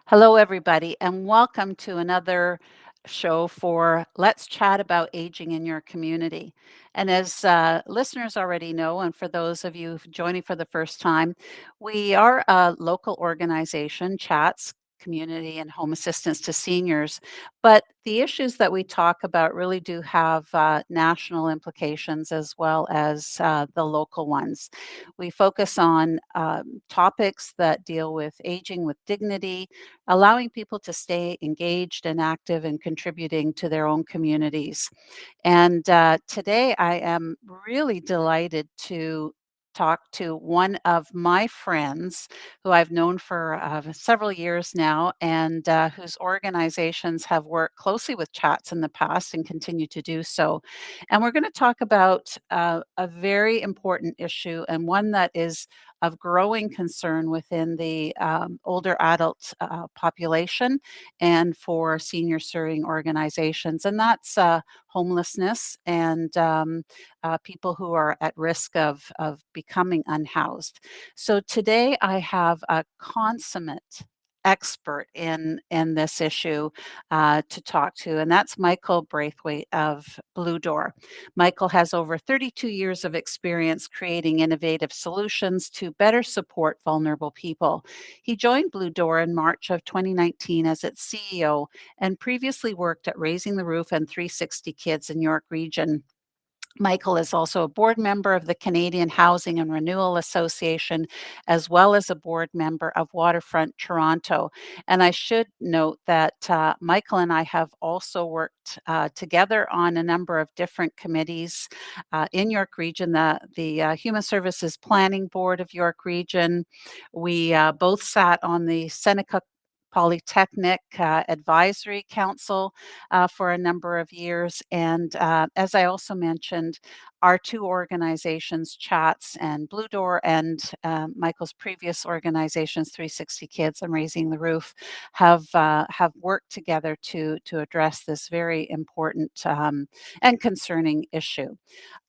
Hello, everybody, and welcome to another show for Let's Chat About Aging in Your Community. And as listeners already know, and for those of you joining for the first time, we are a local organization, Chats Community and Home Assistance to Seniors. But the issues that we talk about really do have national implications as well as the local ones. We focus on topics that deal with aging with dignity, allowing people to stay engaged and active and contributing to their own communities. And today I am really delighted to talk to one of my friends who I've known for several years now and whose organizations have worked closely with Chats in the past and continue to do so. And we're going to talk about a very important issue and one that is of growing concern within the older adult population and for senior serving organizations. And that's homelessness and people who are at risk of becoming unhoused. So today I have a consummate expert in this issue to talk to, and that's Michael Braithwaite of Blue Door. Michael has over 32 years of experience creating innovative solutions to better support vulnerable people. He joined Blue Door in March of 2019 as its CEO and previously worked at Raising the Roof and 360 Kids in York Region. Michael is also a board member of the Canadian Housing and Renewal Association, as well as a board member of Waterfront Toronto. And I should note that Michael and I have also worked together on a number of different committees in York Region, the Human Services Planning Board of York Region. We both sat on the Seneca Polytechnic Advisory Council for a number of years. And as I also mentioned, our two organizations, Chats and Blue Door, and Michael's previous organizations, 360 Kids and Raising the Roof, have worked together to address this very important and concerning issue.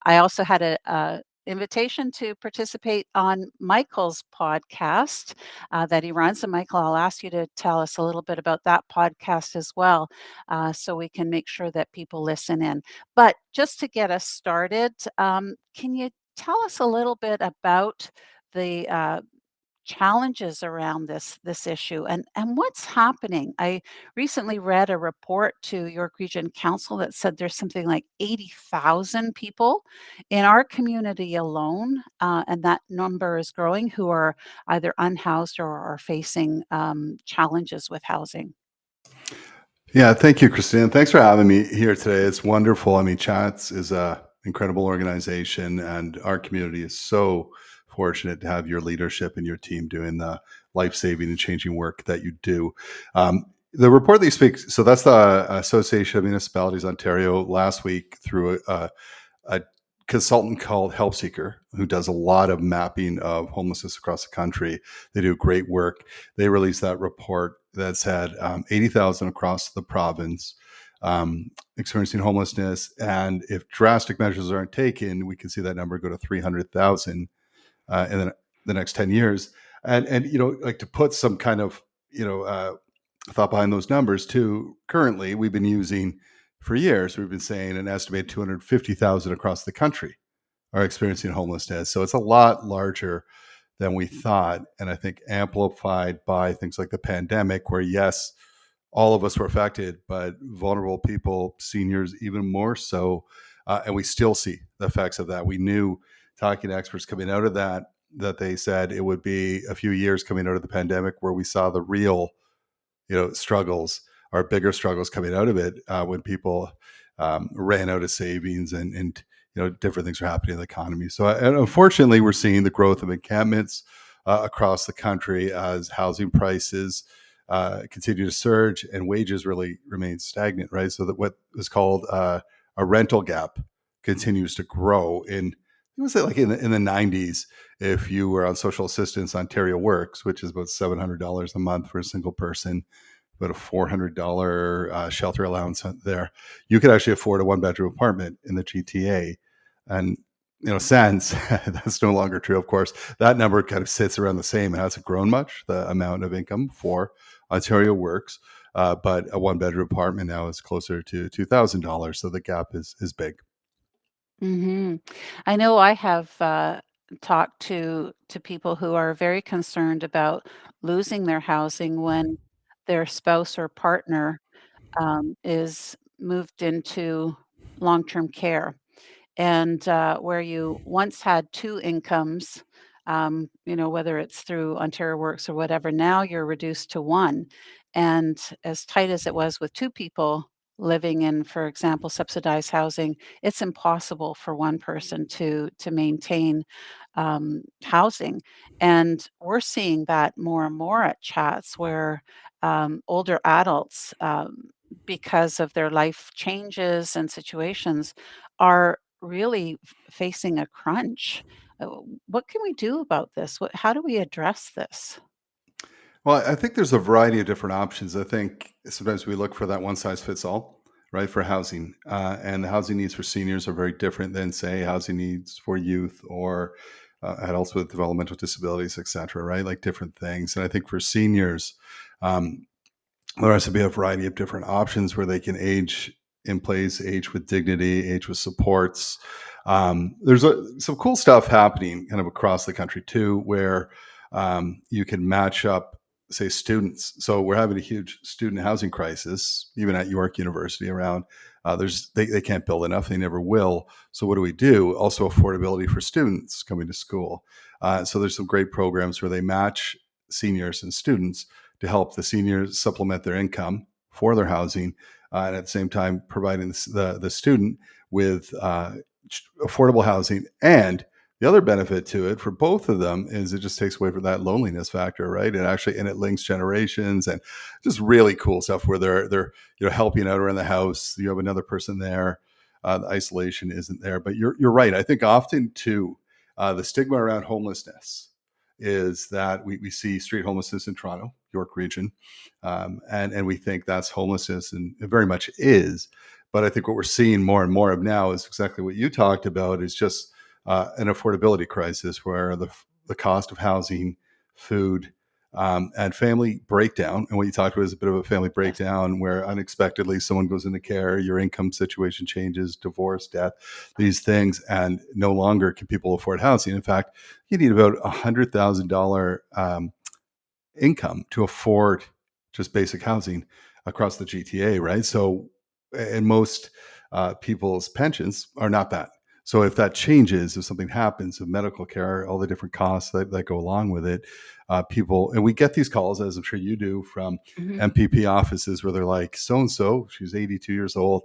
I also had a invitation to participate on Michael's podcast that he runs. And Michael, I'll ask you to tell us a little bit about that podcast as well, so we can make sure that people listen in. But just to get us started, can you tell us a little bit about the challenges around this issue and what's happening? I recently read a report to York Region Council that said there's something like 80,000 people in our community alone, and that number is growing, who are either unhoused or are facing challenges with housing. Yeah, thank you, Christine. Thanks for having me here today. It's wonderful. I mean, Chats is a incredible organization, and our community is so fortunate to have your leadership and your team doing the life-saving and changing work that you do. The report that you speak, so that's the Association of Municipalities Ontario last week through a consultant called Help Seeker, who does a lot of mapping of homelessness across the country. They do great work. They released that report that's had 80,000 across the province experiencing homelessness. And if drastic measures aren't taken, we can see that number go to 300,000 in the next 10 years. And, like to put some kind of, thought behind those numbers too, currently we've been using for years, we've been saying an estimated 250,000 across the country are experiencing homelessness. So it's a lot larger than we thought. And I think amplified by things like the pandemic, where, yes, all of us were affected, but vulnerable people, seniors, even more so. And we still see the effects of that. We knew, talking to experts coming out of that they said it would be a few years coming out of the pandemic where we saw the real struggles, our bigger struggles coming out of it, when people ran out of savings and different things are happening in the economy. So and unfortunately, we're seeing the growth of encampments across the country as housing prices continue to surge and wages really remain stagnant, right? So that what is called a rental gap continues to grow. It was like in the 90s, if you were on social assistance, Ontario Works, which is about $700 a month for a single person, about a $400 shelter allowance there, you could actually afford a one-bedroom apartment in the GTA. And since that's no longer true, of course, that number kind of sits around the same. It hasn't grown much, the amount of income for Ontario works, but a one-bedroom apartment now is closer to $2,000, so the gap is big. Mhm. I know I have, talked to people who are very concerned about losing their housing when their spouse or partner, is moved into long-term care. And where you once had 2 incomes, whether it's through Ontario Works or whatever, now you're reduced to 1. And as tight as it was with 2 people living in, for example, subsidized housing, it's impossible for one person to maintain, housing. And we're seeing that more and more at chats where, older adults, because of their life changes and situations, are really facing a crunch. What can we do about this? How do we address this? Well, I think there's a variety of different options. I think sometimes we look for that one size fits all, right, for housing. And the housing needs for seniors are very different than, say, housing needs for youth or adults with developmental disabilities, et cetera, right? Like different things. And I think for seniors, um, there has to be a variety of different options where they can age in place, age with dignity, age with supports. There's some cool stuff happening kind of across the country too, where you can match up, say, students. So we're having a huge student housing crisis, even at York University. Around they can't build enough; they never will. So what do we do? Also, affordability for students coming to school. So there's some great programs where they match seniors and students to help the seniors supplement their income for their housing, and at the same time providing the student with affordable housing. And the other benefit to it for both of them is it just takes away from that loneliness factor, right? And it links generations and just really cool stuff where they're helping out around the house. You have another person there. The isolation isn't there, but you're right. I think often too, the stigma around homelessness is that we see street homelessness in Toronto, York region, and we think that's homelessness, and it very much is. But I think what we're seeing more and more of now is exactly what you talked about: is just an affordability crisis where the cost of housing, food, and family breakdown. And what you talked about is a bit of a family Yes. breakdown where unexpectedly someone goes into care, your income situation changes, divorce, death, these things, and no longer can people afford housing. In fact, you need about $100,000 income to afford just basic housing across the GTA, right? So, and most people's pensions are not that. So, if that changes, if something happens, if medical care, all the different costs that go along with it, people, and we get these calls, as I'm sure you do, from Mhm. MPP offices where they're like, so and so, she's 82 years old,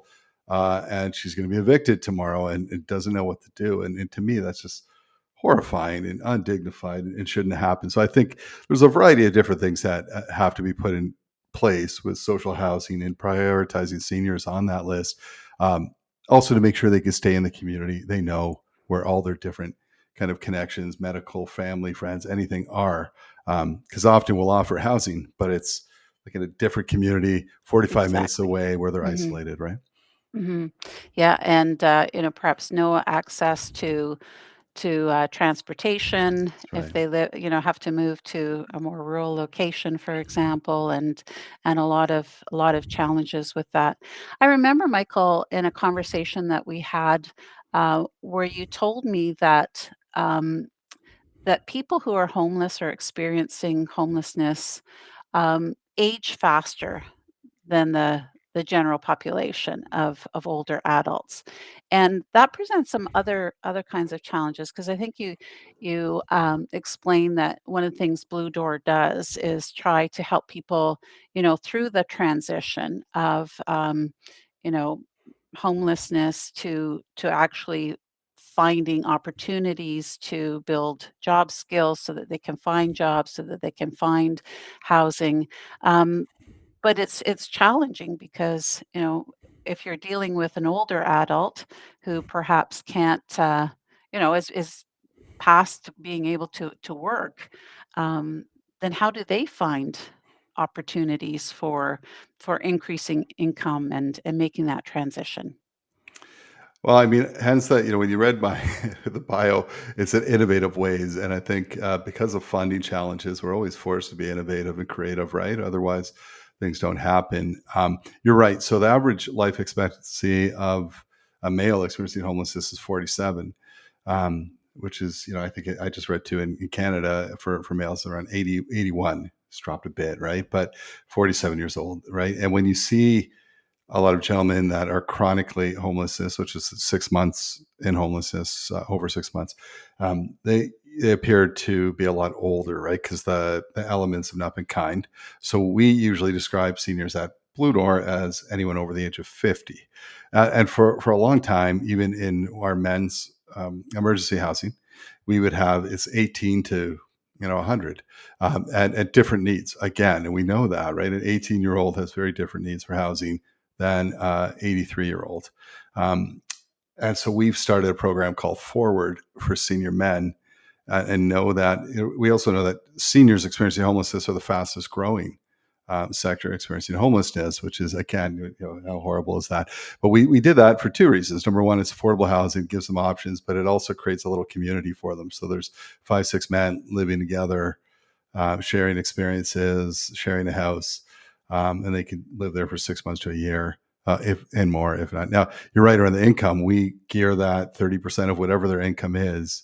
and she's going to be evicted tomorrow and doesn't know what to do. And to me, that's just horrifying and undignified and shouldn't happen. So I think there's a variety of different things that have to be put in place with social housing and prioritizing seniors on that list. Um, Also, to make sure they can stay in the community, they know where all their different kind of connections, medical, family, friends, anything are. Because often we'll offer housing, but it's like in a different community, 45 minutes Exactly. away where they're Mhm. isolated, right? Mhm. Yeah, and, perhaps no access to transportation That's if right. they have to move to a more rural location, for example, and a lot of challenges with that. I remember, Michael, in a conversation that we had, where you told me that people who are homeless or experiencing homelessness, age faster than the general population of older adults. And that presents some other kinds of challenges because I think you explain that one of the things Blue Door does is try to help people, through the transition of, you know, homelessness to actually finding opportunities to build job skills so that they can find jobs, so that they can find housing. Um, but it's challenging because, if you're dealing with an older adult who perhaps can't, is past being able to work, um, then how do they find opportunities for increasing income and making that transition? Well, I mean, hence that, when you read my the bio, it's in innovative ways, and I think, because of funding challenges, we're always forced to be innovative and creative, right? Otherwise, things don't happen. You're right. So the average life expectancy of a male experiencing homelessness is 47, which is, I think I just read too in Canada for males around 80, 81. It's dropped a bit, right? But 47 years old, right? And when you see a lot of gentlemen that are chronically homelessness, which is 6 months in homelessness, over 6 months, they appear to be a lot older, right? Because the elements have not been kind. So we usually describe seniors at Blue Door as anyone over the age of 50. And for a long time, even in our men's emergency housing, we would have it's 18 to 100 at different needs again, and we know that, right? An 18-year-old has very different needs for housing than 83-year-old. And so we've started a program called Forward for senior men, and know that we also know that seniors experiencing homelessness are the fastest growing sector experiencing homelessness, which is, again, how horrible is that? But we did that for two reasons. Number one, it's affordable housing, gives them options, but it also creates a little community for them. So there's 5, 6 men living together, sharing experiences, sharing a house, and they could live there for 6 months to a year, if and more, if not. Now, you're right around the income. We gear that 30% of whatever their income is.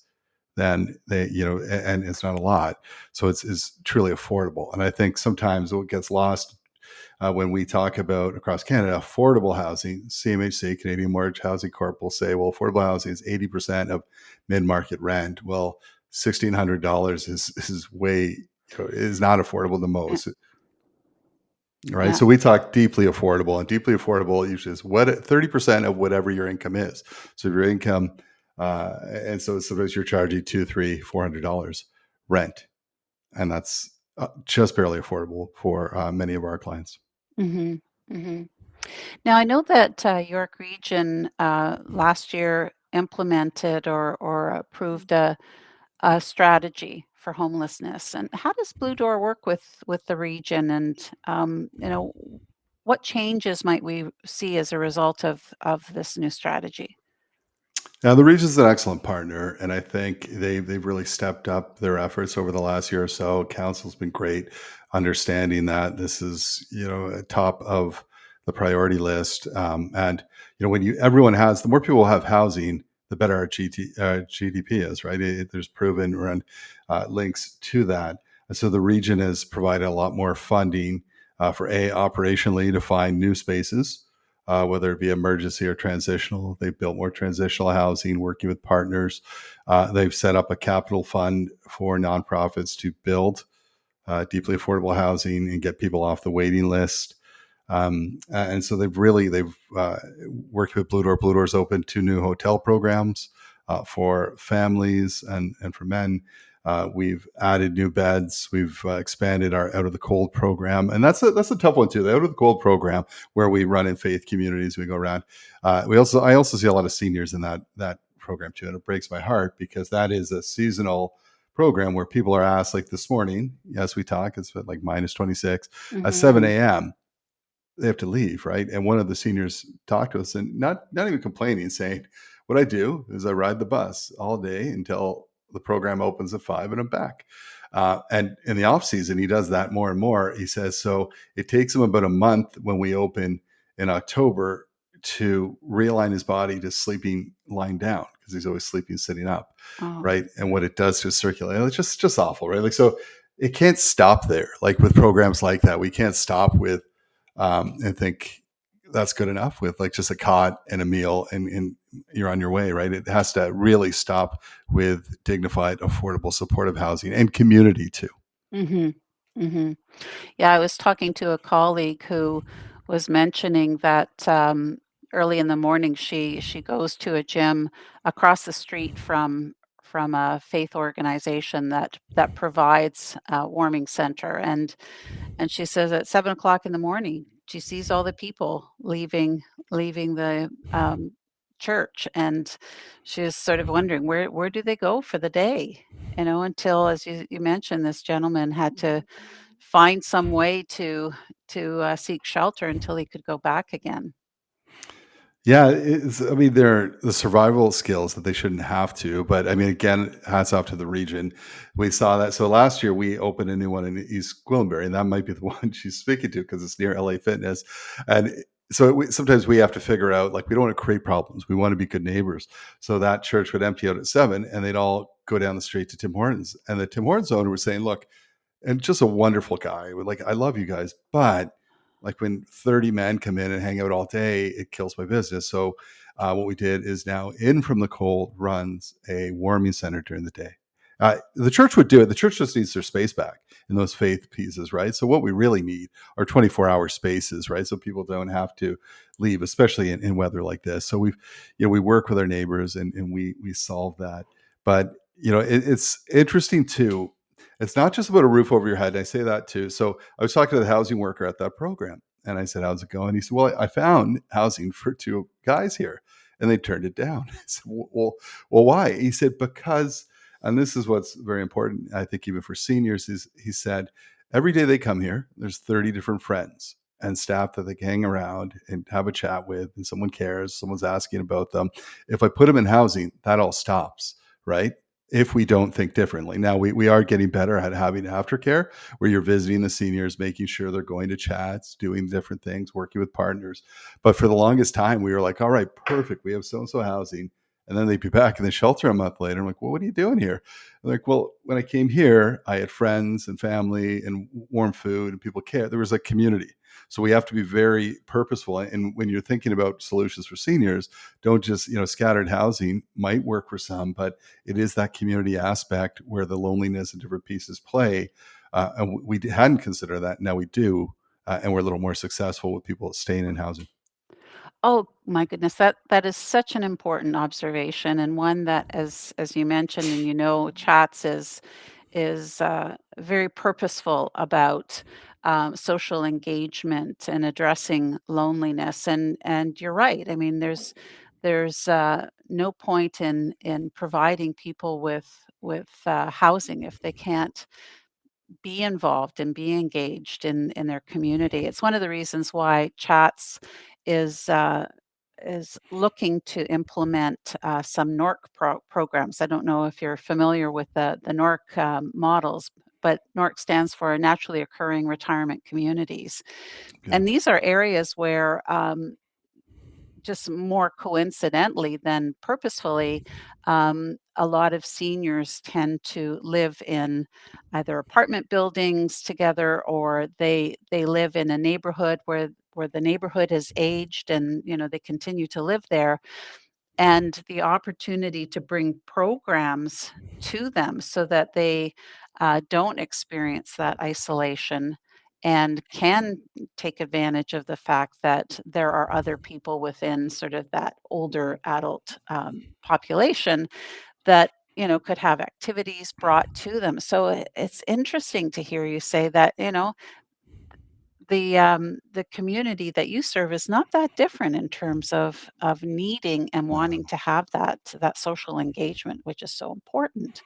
Then they, and it's not a lot, so it's truly affordable. And I think sometimes what gets lost when we talk about across Canada affordable housing, CMHC, Canadian Mortgage Housing Corp, will say, well, affordable housing is 80% of mid-market rent. Well, $1,600 is way is not affordable to Yeah. most, right? Yeah. So we talk deeply affordable, and deeply affordable usually is what 30% of whatever your income is. So if your income, and so suppose you're charging two, three, $400 rent, and that's just barely affordable for many of our clients. hmm hmm Now, I know that York Region last year implemented or approved a strategy for homelessness. And how does Blue Door work with the region? And what changes might we see as a result of this new strategy? Now, the region's an excellent partner, and I think they've really stepped up their efforts over the last year or so. Council's been great, understanding that this is top of the priority list. And when everyone has, the more people have housing, the better our GDP is, right? There's proven around links to that, and so the region has provided a lot more funding for operationally to find new spaces, whether it be emergency or transitional. They've built more transitional housing, working with partners. They've set up a capital fund for nonprofits to build deeply affordable housing and get people off the waiting list. And so they've worked with Blue Door. Blue Door's opened 2 new hotel programs for families and for men. We've added new beds. We've expanded our Out of the Cold program, and that's a tough one too. The Out of the Cold program, where we run in faith communities, we go around. I also see a lot of seniors in that program too, and it breaks my heart because that is a seasonal program where people are asked, like this morning, as we talk, it's like minus 26 at Hmm 7 a.m. They have to leave, right? And one of the seniors talked to us and not even complaining, saying, "What I do is I ride the bus all day until the program opens at 5, and I'm back." And in the off season, he does that more and more. He says so. It takes him about a month when we open in October to realign his body to sleeping lying down because he's always sleeping sitting up, Oh. right? And what it does to his circulation, it's just awful, right? Like so, it can't stop there. Like with programs like that, we can't stop with and think that's good enough with like just a cot and a meal and you're on your way, right? It has to really stop with dignified, affordable, supportive housing and community too. hmm hmm Yeah, I was talking to a colleague who was mentioning that early in the morning she goes to a gym across the street from a faith organization that provides a warming center, and she says at 7 o'clock in the morning she sees all the people leaving the church, and she's sort of wondering where do they go for the day, until, as you mentioned, this gentleman had to find some way to seek shelter until he could go back again. Yeah, it's I mean, they're the survival skills that they shouldn't have to, but I mean, again, hats off to the region. We saw that. So last year we opened a new one in East Gwillimbury, and that might be the one she's speaking to because it's near LA Fitness. And so sometimes we have to figure out, like, we don't want to create problems. We want to be good neighbors. So that church would empty out at 7 and they'd all go down the street to Tim Hortons. And the Tim Hortons owner was saying, look, and just a wonderful guy. Like, I love you guys, but like when 30 men come in and hang out all day, it kills my business. So what we did is now In From the Cold runs a warming center during the day. The church would do it. The church just needs their space back in those faith pieces, right? So what we really need are 24-hour spaces, right? So people don't have to leave, especially in weather like this. So we work with our neighbors and we solve that. But it's interesting too. It's not just about a roof over your head. And I say that too. So I was talking to the housing worker at that program, and I said, "How's it going?" He said, "Well, I found housing for two guys here, and they turned it down." I said, "Well, why?" He said, "Because," and this is what's very important, I think, even for seniors, is he said, every day they come here, there's 30 different friends and staff that they can hang around and have a chat with, and someone cares, someone's asking about them. If I put them in housing, that all stops, right? If we don't think differently. Now we are getting better at having aftercare where you're visiting the seniors, making sure they're going to chats, doing different things, working with partners. But for the longest time, we were like, all right, perfect. We have so-and-so housing. And then they'd be back in the shelter a month later. I'm like, well, what are you doing here? They're like, well, when I came here, I had friends and family and warm food and people care. There was a community. So we have to be very purposeful. And when you're thinking about solutions for seniors, don't just, scattered housing might work for some, but it is that community aspect where the loneliness and different pieces play. And we hadn't considered that. Now we do. And we're a little more successful with people staying in housing. Oh my goodness, that is such an important observation, and one that, as you mentioned, and chats is very purposeful about social engagement and addressing loneliness. And you're right. I mean, there's no point in providing people with housing if they can't be involved and be engaged in their community. It's one of the reasons why Chats is uh, is looking to implement some NORC programs. I don't know if you're familiar with the NORC models, but NORC stands for Naturally Occurring Retirement Communities, Yeah. and these are areas where just more coincidentally than purposefully, a lot of seniors tend to live in either apartment buildings together, or they live in a neighborhood where the neighborhood has aged, and they continue to live there, and the opportunity to bring programs to them so that they don't experience that isolation and can take advantage of the fact that there are other people within sort of that older adult population that could have activities brought to them. So it's interesting to hear you say that the community that you serve is not that different in terms of needing and wanting Yeah. to have that social engagement, which is so important.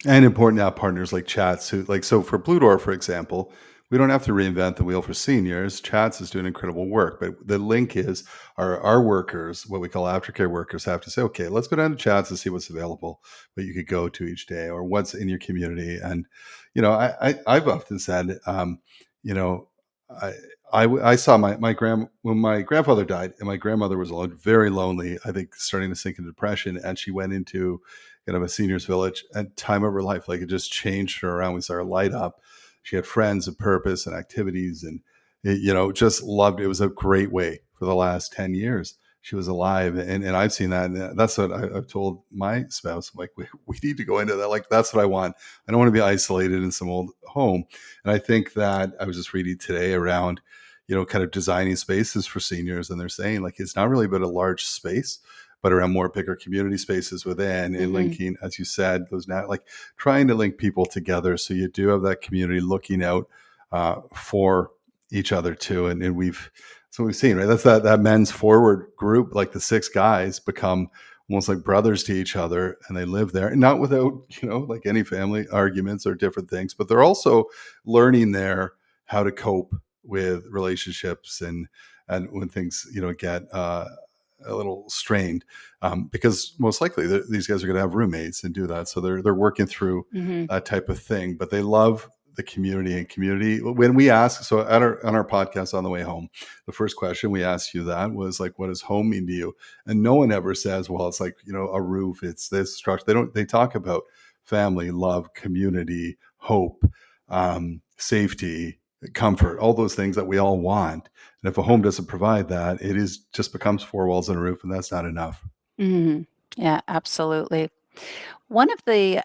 And important to have partners like Chats who, like, so for Blue Door, for example, we don't have to reinvent the wheel for seniors. Chats is doing incredible work, but the link is our workers, what we call aftercare workers, have to say, okay, let's go down to Chats and see what's available, what you could go to each day, or what's in your community. And I've often said, you know, I I saw my when my grandfather died, and my grandmother was alone, very lonely. I think starting to sink into depression, and she went into kind of a seniors village and time of her life. Like, it just changed her around. We saw her light up. She had friends and purpose and activities, and just loved it. It was a great way for the last 10 years. She was alive. And I've seen that. And that's what I've told my spouse. I'm like, we need to go into that. Like, that's what I want. I don't want to be isolated in some old home. And I think that I was just reading today around, kind of designing spaces for seniors. And they're saying, like, it's not really about a large space, but around more bigger community spaces within, and Mhm. linking, as you said, those now, like, trying to link people together so you do have that community looking out for each other too. And we've seen, right? That's that men's forward group, like the six guys become almost like brothers to each other, and they live there, and not without, like any family, arguments or different things, but they're also learning there how to cope with relationships and when things get a little strained, because most likely these guys are going to have roommates and do that, so they're working through Mhm. that type of thing. But they love the community, and community. When we ask, so at on our podcast on the way home, the first question we asked you that was like, what does home mean to you? And no one ever says, well, it's like, a roof, it's this structure. They talk about family, love, community, hope, safety, comfort, all those things that we all want. And if a home doesn't provide that, it is just becomes four walls and a roof, and that's not enough. Mhm. Yeah, absolutely. One of the,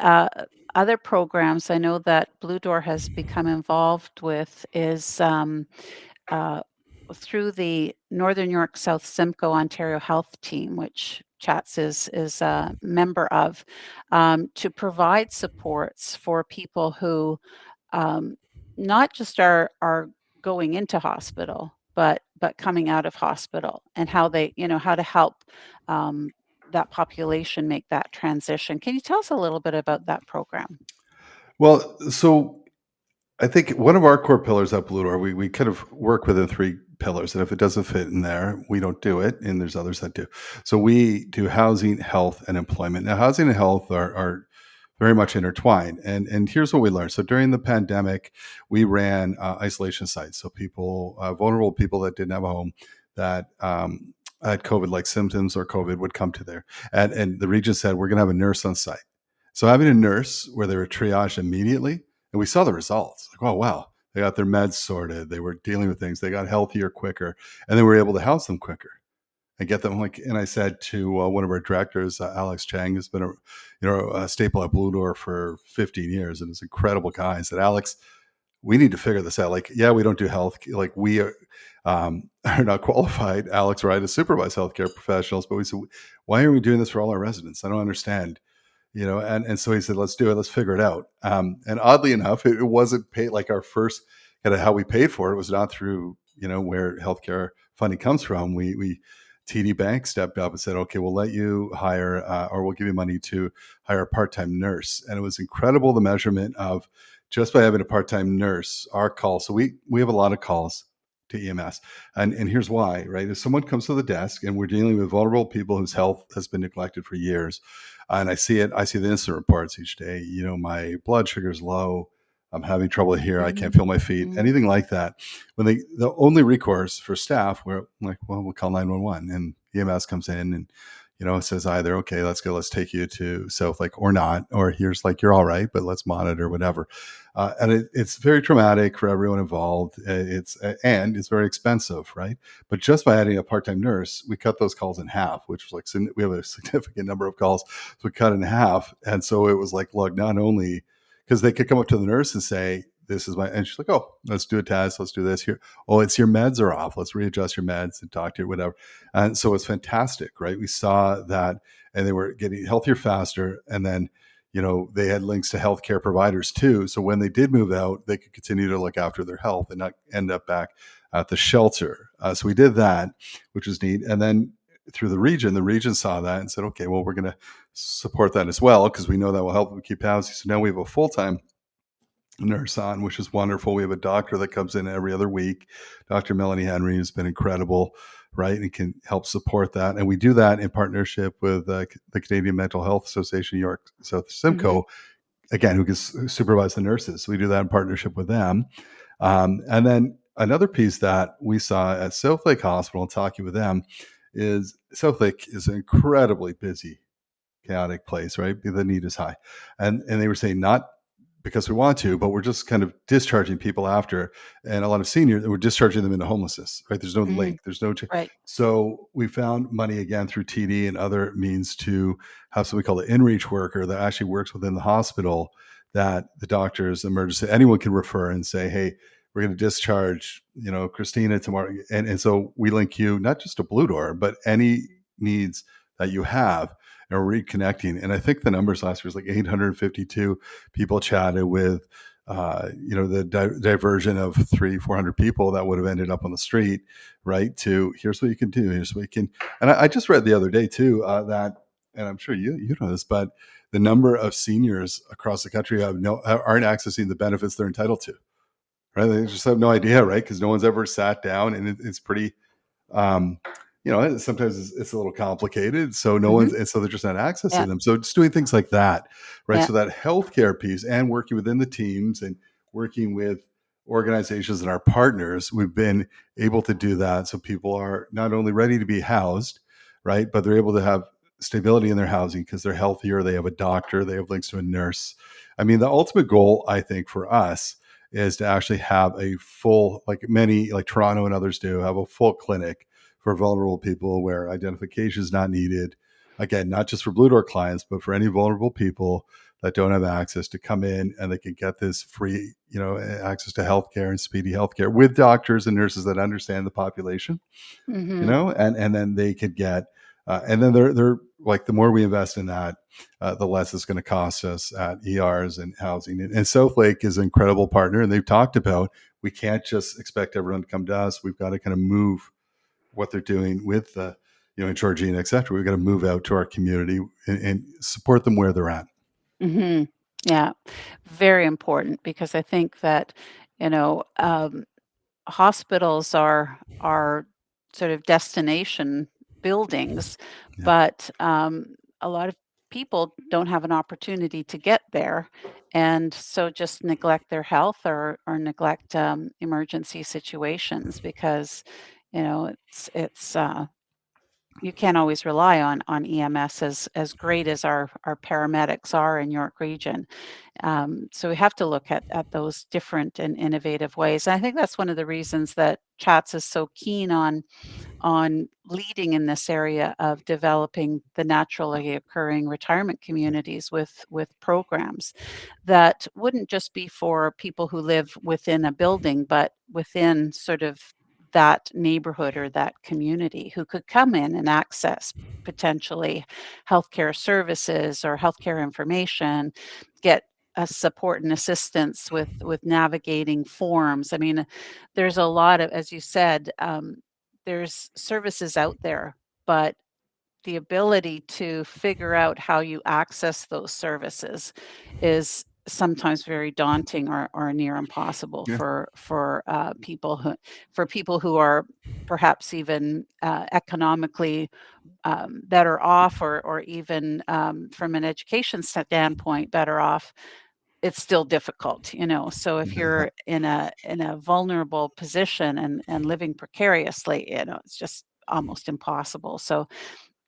other programs I know that Blue Door has become involved with is, uh, through the Northern York South Simcoe Ontario Health Team, which Chats is a member of, to provide supports for people who, um, not just are going into hospital, but coming out of hospital, and how they how to help, um, that population make that transition. Can you tell us a little bit about that program? Well, so I think one of our core pillars at Blue Door, we kind of work within three pillars, and if it doesn't fit in there, we don't do it, and there's others that do. So we do housing, health, and employment. Now, housing and health are very much intertwined, and here's what we learned. So during the pandemic, we ran isolation sites, so people, vulnerable people that didn't have a home, that had COVID like symptoms or COVID, would come to there, and the region said we're going to have a nurse on site. So having a nurse where they were triaged immediately, and we saw the results. Like, oh wow, they got their meds sorted. They were dealing with things. They got healthier quicker, and they were able to house them quicker and get them. Like, and I said to one of our directors, Alex Chang, has been a staple at Blue Door for 15 years, and is an incredible guy. I said, Alex, we need to figure this out. Like, yeah, we don't do health. Like, we are not qualified, Alex, right, to supervise healthcare professionals. But we said, why are we doing this for all our residents? I don't understand. And so he said, let's do it, let's figure it out. And oddly enough, it wasn't paid, like our first kind of how we paid for it was not through where healthcare funding comes from. We TD Bank stepped up and said, okay, we'll let you hire, or we'll give you money to hire a part-time nurse. And it was incredible, the measurement of just by having a part-time nurse, our call. So we have a lot of calls to EMS, and here's why. Right, if someone comes to the desk and we're dealing with vulnerable people whose health has been neglected for years, and I see it. I see the incident reports each day. My blood sugar's low. I'm having trouble here. I can't Mhm. feel my feet. Mhm. Anything like that. When the only recourse for staff, we're like, well, we'll call 911, and EMS comes in and it says either, okay, let's go, let's take you to South Lake, or not, or here's like, you're all right, but let's monitor whatever. And it's very traumatic for everyone involved. And it's very expensive, right? But just by adding a part-time nurse, we cut those calls in half, which was like, we have a significant number of calls, so we cut in half. And so it was like, look, not only because they could come up to the nurse and say, this is my, and she's like, oh, let's do a test, let's do this here. Oh, it's your meds are off, let's readjust your meds and talk to you, whatever. And so it's fantastic, right? We saw that, and they were getting healthier faster. And then they had links to healthcare providers too. So when they did move out, they could continue to look after their health and not end up back at the shelter. So we did that, which was neat. And then through the region saw that and said, okay, well, we're going to support that as well, because we know that will help them keep housing. So now we have a full-time nurse on, which is wonderful. We have a doctor that comes in every other week. Dr. Melanie Henry has been incredible, right? And can help support that. And we do that in partnership with the Canadian Mental Health Association, York South Mhm. Simcoe, again, who can supervise the nurses. So we do that in partnership with them. And then another piece that we saw at South Lake Hospital and talking with them is South Lake is an incredibly busy, chaotic place, right? The need is high. And they were saying, not because we want to, but we're just kind of discharging people after, and a lot of seniors, we're discharging them into homelessness, right? There's no Mhm. link, there's no, Right. so we found money again through TD and other means to have something called an inreach worker that actually works within the hospital, that the doctors, emergency, anyone can refer and say, hey, we're going to discharge, Christina tomorrow. And so we link you not just to Blue Door, but any needs that you have, and reconnecting. And I think the numbers last year was like 852 people chatted with, the diversion of 400 people that would have ended up on the street, right? To here's what you can do, here's what you can. And I just read the other day too, that, and I'm sure you know this, but the number of seniors across the country aren't accessing the benefits they're entitled to, right? They just have no idea, right? Because no one's ever sat down, and it's pretty um, sometimes it's a little complicated. So no Hmm. one's, and so they're just not Yeah. accessing them. So just doing things like that, right? Yeah. So that healthcare piece and working within the teams and working with organizations and our partners, we've been able to do that. So people are not only ready to be housed, right, but they're able to have stability in their housing because they're healthier. They have a doctor, they have links to a nurse. I mean, the ultimate goal, I think, for us is to actually have a full, like many, like Toronto and others do, have a full clinic for vulnerable people where identification is not needed. Again, not just for Blue Door clients, but for any vulnerable people that don't have access to come in and they can get this free, access to healthcare and speedy healthcare with doctors and nurses that understand the population, Hmm. and then they could get, and then they're like, the more we invest in that, the less it's going to cost us at ERs and housing. And South Lake is an incredible partner, and they've talked about, we can't just expect everyone to come to us. We've got to kind of move what they're doing with the, in Georgina, et cetera. We've got to move out to our community and support them where they're at. Hmm. Yeah. Very important because I think that, you know, um, hospitals are sort of destination buildings, Yeah. but a lot of people don't have an opportunity to get there, and so just neglect their health or neglect emergency situations because it's you can't always rely on EMS as great as our paramedics are in York Region. So we have to look at those different and innovative ways. And I think that's one of the reasons that Chats is so keen on leading in this area of developing the naturally occurring retirement communities with programs that wouldn't just be for people who live within a building, but within sort of that neighborhood or that community who could come in and access potentially healthcare services or healthcare information, get support and assistance with navigating forms. I mean, there's a lot of, as you said, there's services out there, but the ability to figure out how you access those services is sometimes very daunting or near impossible Yeah. for people who are perhaps even economically better off or even from an education standpoint better off. It's still difficult, so if Yeah. you're in a vulnerable position and living precariously, it's just almost impossible. So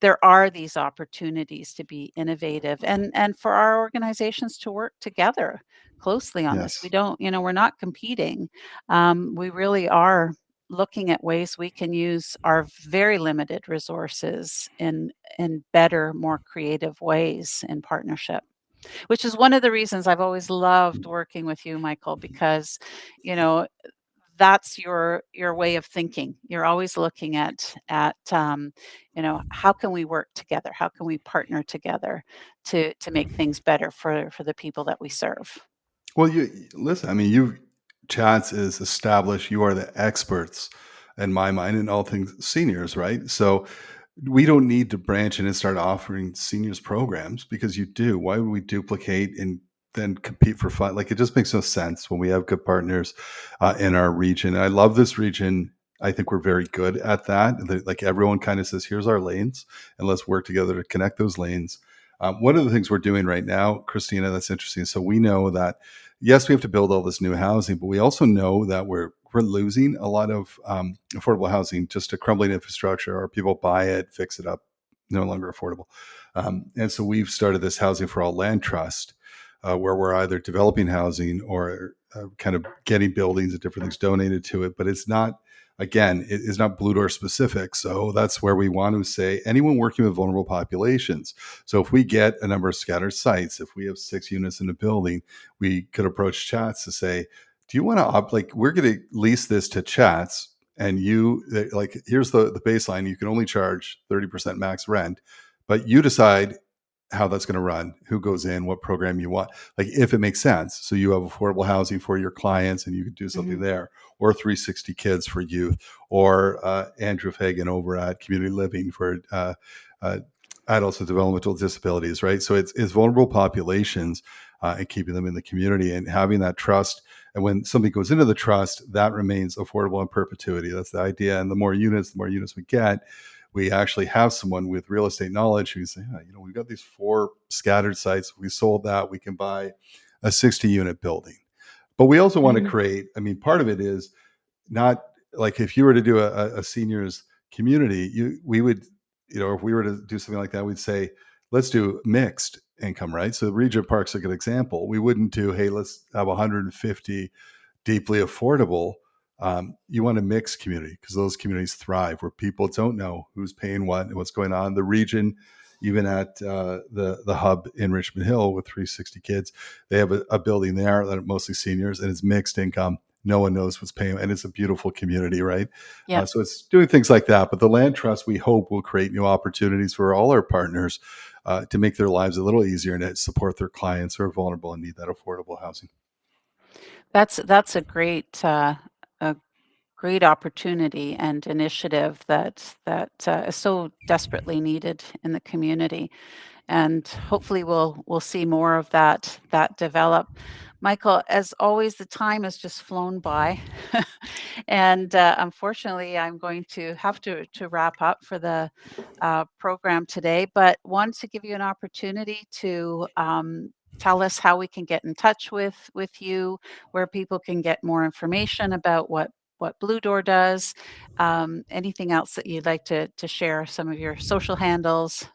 there are these opportunities to be innovative and for our organizations to work together closely on this. We Yes. don't, we're not competing. We really are looking at ways we can use our very limited resources in better, more creative ways in partnership, which is one of the reasons I've always loved working with you, Michael, because you know that's your way of thinking. You're always looking at how can we work together? How can we partner together to make things better for the people that we serve? Well, listen. I mean, Chats is established. You are the experts, in my mind, in all things seniors, right? So we don't need to branch in and start offering seniors programs because you do. Why would we duplicate and then compete for fun? Like, it just makes no sense when we have good partners in our region. And I love this region. I think we're very good at that. Like, everyone kind of says, "Here's our lanes, and let's work together to connect those lanes." One of the things we're doing right now, Christina, that's interesting. So we know that, yes, we have to build all this new housing, but we also know that we're losing a lot of affordable housing just to crumbling infrastructure, or people buy it, fix it up, no longer affordable. And so we've started this Housing for All Land Trust, where we're either developing housing or kind of getting buildings and different things donated to it. But it's not, again, it is not Blue Door specific. So that's where we want to say anyone working with vulnerable populations. So if we get a number of scattered sites, if we have 6 units in a building, we could approach Chats to say, do you want to like, we're going to lease this to Chats, and like, here's the baseline. You can only charge 30% max rent, but you decide how that's going to run, who goes in, what program you want, like, if it makes sense. So you have affordable housing for your clients and you can do something Mhm. there, or 360 kids for youth, or Andrew Fagan over at Community Living for uh, adults with developmental disabilities, right? So it's vulnerable populations. and keeping them in the community and having that trust. And when something goes into the trust, that remains affordable in perpetuity. That's the idea. And the more units we get, we actually have someone with real estate knowledge who's saying, yeah, we've got these 4 scattered sites. We sold that. We can buy a 60 unit building. But we also want to Mhm. create, I mean, part of it is not like if you were to do a seniors community, we would, if we were to do something like that, we'd say, let's do mixed income, right? So Regent Park's a good example. We wouldn't do, hey, let's have 150 deeply affordable. You want a mixed community because those communities thrive where people don't know who's paying what and what's going on. The region, even at the hub in Richmond Hill with 360 kids, they have a building there that are mostly seniors and it's mixed income. No one knows what's paying, and it's a beautiful community, right? Yeah. So it's doing things like that. But the land trust, we hope, will create new opportunities for all our partners to make their lives a little easier and to support their clients who are vulnerable and need that affordable housing. That's a great opportunity and initiative that is so desperately needed in the community. And hopefully we'll see more of that develop. Michael, as always, the time has just flown by, and unfortunately, I'm going to have to wrap up for the program today. But want to give you an opportunity to tell us how we can get in touch with you, where people can get more information about what Blue Door does. Anything else that you'd like to share? Some of your social handles.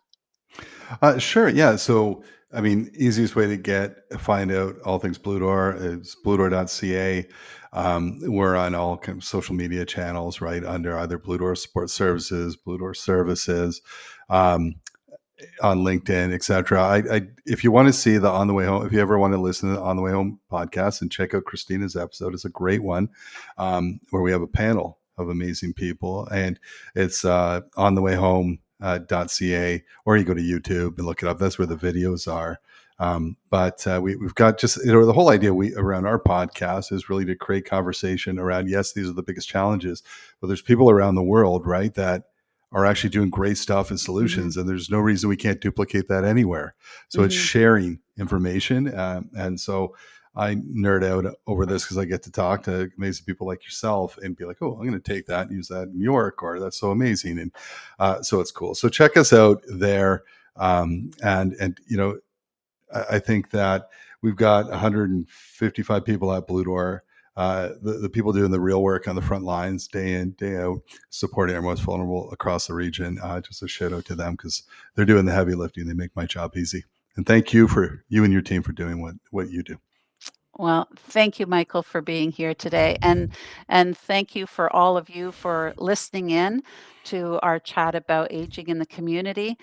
Sure. Yeah. So, I mean, easiest way to find out all things Blue Door is bluedoor.ca. We're on all kind of social media channels, right? Under either Blue Door Support Services, Blue Door Services. Um, on LinkedIn, etc. If you want to see the On the Way Home, if you ever want to listen to the On the Way Home podcast and check out Christina's episode, it's a great one where we have a panel of amazing people, and it's on the way home .ca, or you go to YouTube and look it up. That's where the videos are. But we've got just the whole idea around our podcast is really to create conversation around, yes, these are the biggest challenges, but there's people around the world, right, that are actually doing great stuff and Hmm. solutions, and there's no reason we can't duplicate that anywhere. So it's Hmm. sharing information, and so I nerd out over this because I get to talk to amazing people like yourself and be like, oh, I'm going to take that and use that in New York, or that's so amazing, and so it's cool. So check us out there, and I think that we've got 155 people at Blue Door. The people doing the real work on the front lines, day in, day out, supporting everyone most vulnerable across the region. Just a shout out to them because they're doing the heavy lifting. They make my job easy. And thank you for you and your team for doing what you do. Well, thank you, Michael, for being here today, and thank you for all of you for listening in to our chat about aging in the community.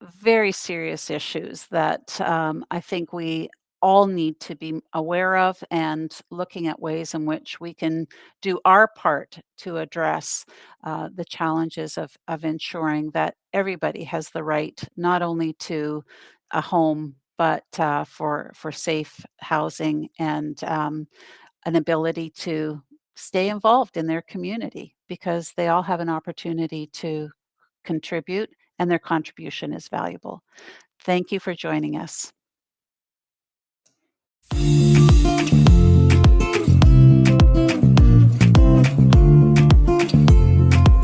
Very serious issues that I think we all need to be aware of, and looking at ways in which we can do our part to address the challenges of ensuring that everybody has the right not only to a home but for safe housing and an ability to stay involved in their community because they all have an opportunity to contribute, and their contribution is valuable. Thank you for joining us.